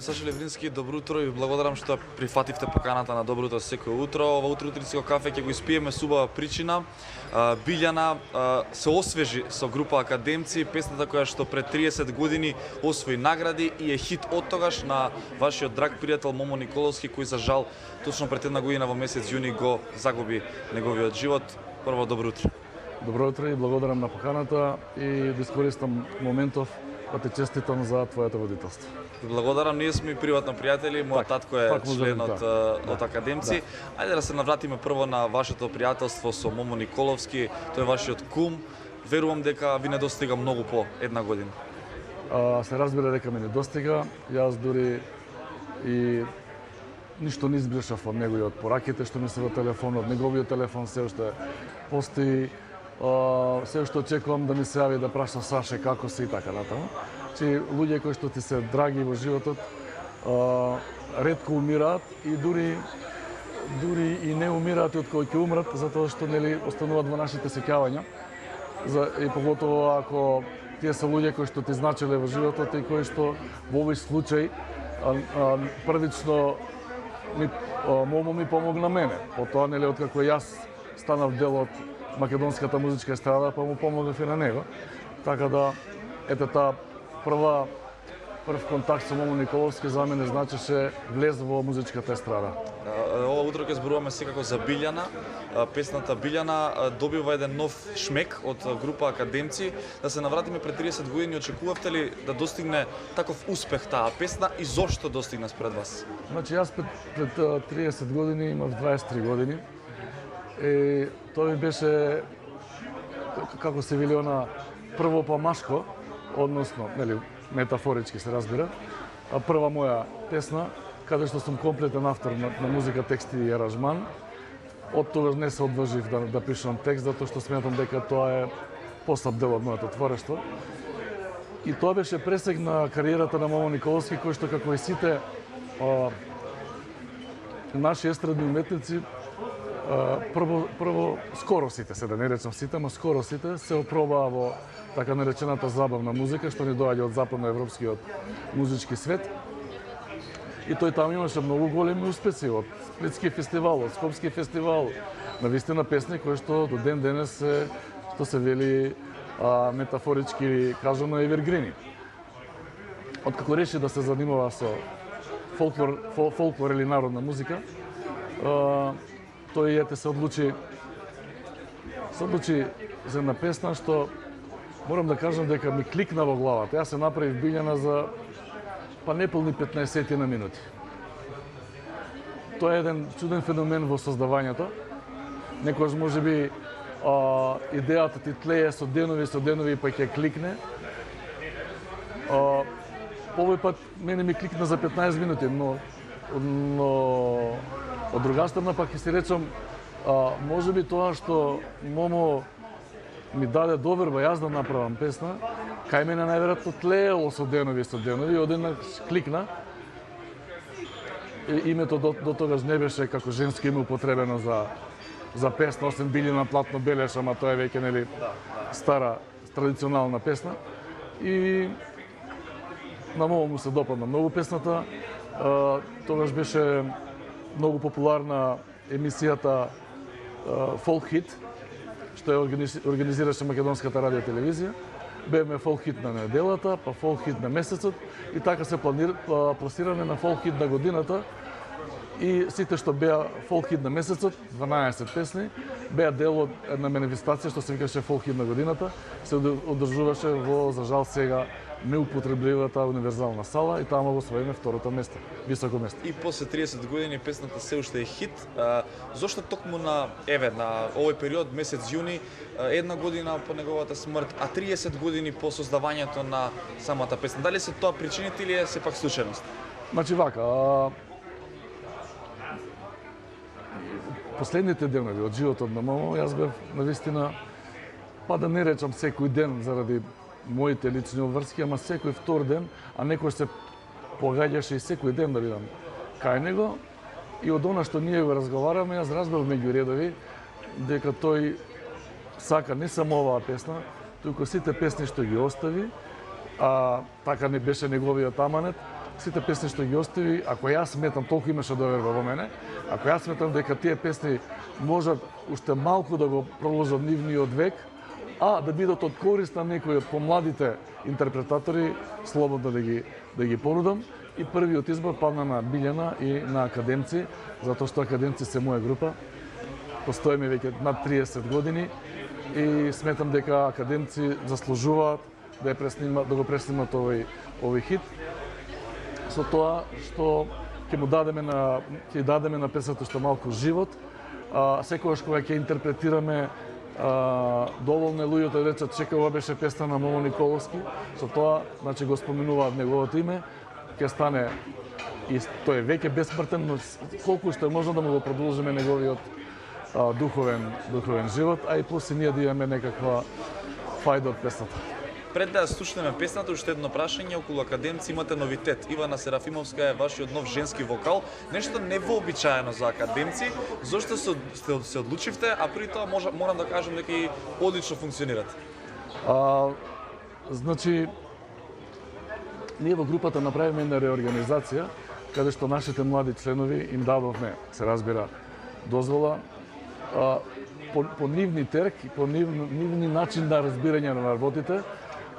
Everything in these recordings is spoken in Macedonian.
Саша Леврински, добро утро и ви благодарам што прифативте поканата на Доброто секој утро. Ова утро утринско кафе ќе го испиеме с убава причина. Билјана се освежи со група академци, песната која што пред 30 години освои награди и е хит од тогаш на вашиот драг пријател Момо Николовски, кој за жал точно пред една година во месец јуни го загуби неговиот живот. Прво, добро утро. Добро утро и благодарам на поканата и да искористам моментов да те честитам за твоето водителство. Благодарам, ние сме приватно пријатели, мојот татко е член од академци. Ајде да се навратиме прво на вашето пријателство со Момо Николовски, тој е вашиот кум. Верувам дека ви не достига многу по една година. Се разбира дека ми не достига, јас дури и ништо не избришав од него и од пораките што ми се во телефонот, неговиот телефон се уште постои. Се уште очекувам да ми се јави да праша Саше како си и така натаму. Че луѓе кои што ти се драги во животот ретко умираат и дури и не умираат и од кои ќе умрат затоа што нели остануваат во нашите сеќавања. И поготово ако тие се луѓе кои што ти значеле во животот и кои што во овој случај првично Момо ми помогна мене. Потоа нели откако јас станав дел од македонската музичка естрада, па му помогнав и на него. Така да, ете таа прв контакт со Момо Николовски за мене значеше влез во музичката естрада. Ова утро ќе зборуваме секако за Билјана. Песната Билјана добива еден нов шмек од група академци. Да се навратиме пред 30 години, очекувавте ли да достигне таков успех таа песна и зошто достигна според вас? Значи јас пред 30 години имав 23 години. И тоа ми беше, како се вели она, прво помашко, односно, нели, метафорички се разбира, прва моја песна, каде што сум комплетен автор на музика, тексти и аранжман. Од тогаш не се одважив да пишам текст, затоа што сметам дека тоа е послаб дел од моето творештво. И тоа беше пресек на кариерата на Момо Николовски, кој што како и сите наши естрадни уметници, прво скоро сите, се да не речам сите, ама скоро сите се опробаа во така наречената забавна музика, што ни доаѓа од западноевропскиот музички свет. И тој таму имаше многу големи успеси, од Сплитски фестивал, од Скопски фестивал, навистина песни кои што до ден денес што се вели метафорички кажано евергрини. Откако реши да се занимава со фолклор или народна музика, тој ете се одлучи за една песна што морам да кажам дека ми кликна во главата. Јас се направив Билјана за неполни 15 на минути. Тоа е еден чуден феномен во создавањето. Некојаш можеби идејата ти тлее со денови па ќе кликне. Овој пат мене ми кликна за 15 минути, но од друга страна пак ќе си речам, можеби тоа што Момо ми даде доверба јас да направам песна, кај мене најверојатно тлеело со денови, одеднаш кликна. Името до тогаш не беше како женско име употребено за песна, освен Билјана платно белеш, ама тоа е веќе нели стара традиционална песна. И на Момо му се допадна многу песната. Тогаш беше многу популарна емисијата Folk Hit, што ја организираше Македонската радио телевизија. Бевме Folk Hit на неделата, па Folk Hit на месецот и така се пласираме на Folk Hit на годината. И сите што беа Folk Hit на месецот, 12 песни, беа дел од една манифестација што се викаше Folk Hit на годината, се одржуваше во, за жал сега, неупотребливата универзална сала и таму го освоиме второто место, високо место. И после 30 години песната се уште е хит. Зошто токму на овој период, месец јуни, една година по неговата смрт, а 30 години по создавањето на самата песна? Дали се тоа причините или е сепак случајност? Значи вака, последните денови од животот на Момо, јас бев навистина, па да не речам секој ден заради моите лични обврски, ама секој втор ден, а некој се погаѓаше и секој ден да бидам кај него. И од она што ние го разговараме, јас разбрав меѓу редови дека тој сака не само оваа песна, туку сите песни што ги остави, така не беше неговиот аманет, сите песни што ги остави, ако јас сметам, толку имаше доверба во мене, ако јас сметам дека тие песни можат уште малку да го проложат нивниот век, а да бидат од корист на некои од помладите интерпретатори, слободно да ги понудам. И првиот избор падна на Билјана и на Академци, затоа што Академци се моја група. Постоиме веќе над 30 години и сметам дека Академци заслужуваат да го преснимат овој хит. Со тоа што ќе дадеме на песната што малку живот, секогаш кога ќе интерпретираме доволно луѓето да речат чека, ова беше песна на Момо Николовски, со тоа значи го споменуваат неговото име, ќе стане и тој е веќе бесмртен, но колку што може да му го продолжиме неговиот духовен живот, а и после ние да имаме некаква фајда од песната. Пред да слушнеме песната, уште едно прашање околу Академци, имате новитет. Ивана Серафимовска е вашиот нов женски вокал, нешто невообичаено за Академци. Зошто се одлучивте, а при тоа морам да кажам дека и одлично функционират? Значи, ние во групата направиме една реорганизација, каде што нашите млади членови им дадовме, се разбира, дозвола, по нивни терк и по нивни начин на разбирање на работите,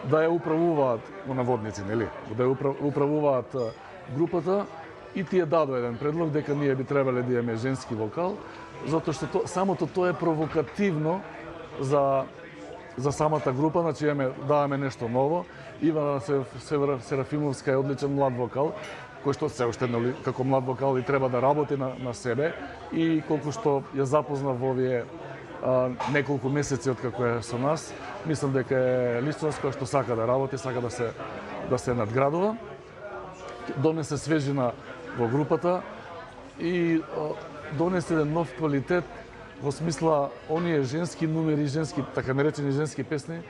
да ја управуваат во наводници, нели? Да ја управуваат групата и тие дадо еден предлог дека ние би требале да имаме женски вокал, затоа што самото тоа е провокативно за самата група, значи даваме нешто ново. Ивана Серафимовска е одличен млад вокал, кој што се уште како млад вокал и треба да работи на себе и колку што ја запознав во овие неколку месеци откако е со нас, мислам дека е личност која што сака да работи, сака да се надградува. Донесе свежина во групата и донесе еден нов квалитет во смисла оние женски numeri, женски, така наречени женски песни,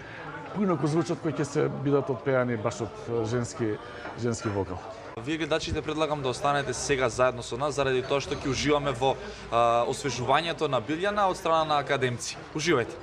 поинаку звучат кои ќе се бидат отпеани баш од женски вокал. Вие гледачите предлагам да останете сега заедно со нас заради тоа што ќе уживаме во освежувањето на Билјана од страна на Академци. Уживајте.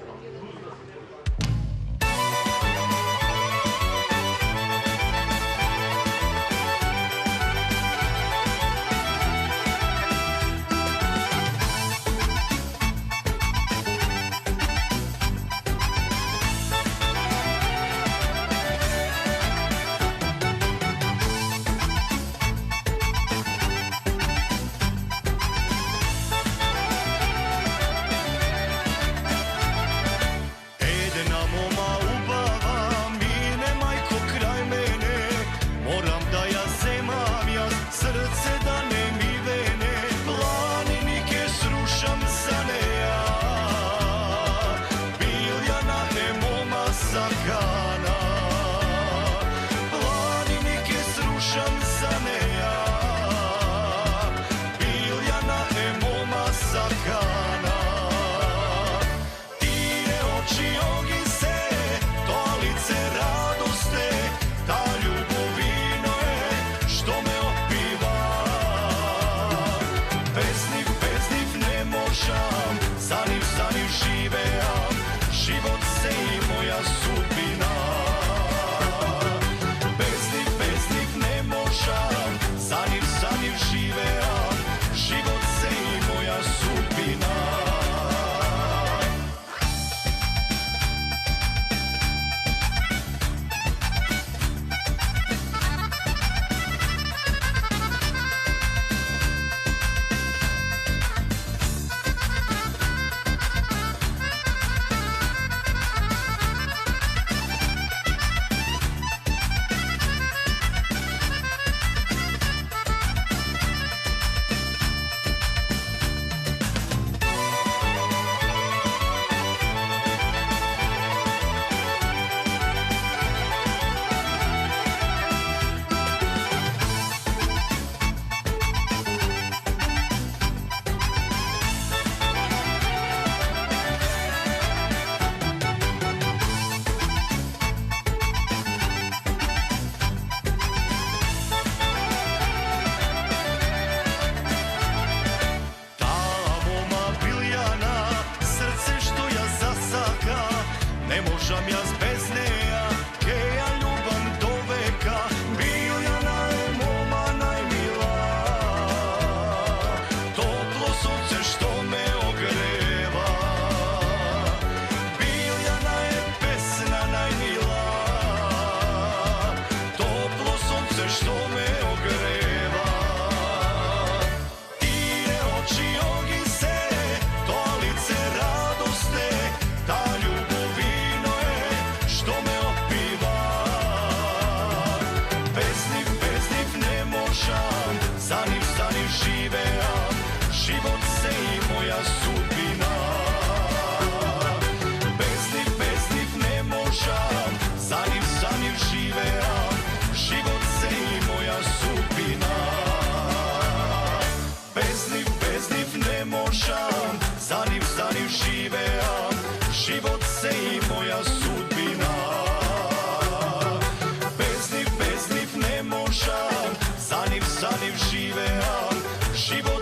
za njih živeam, život se i moja sudbina. Bez njih ne možam, za njih živeam, život se i moja sudbina. Bez njih ne možam, za njih živeam, život se i moja sudbina. Bez njih ne možam, za njih živeam, život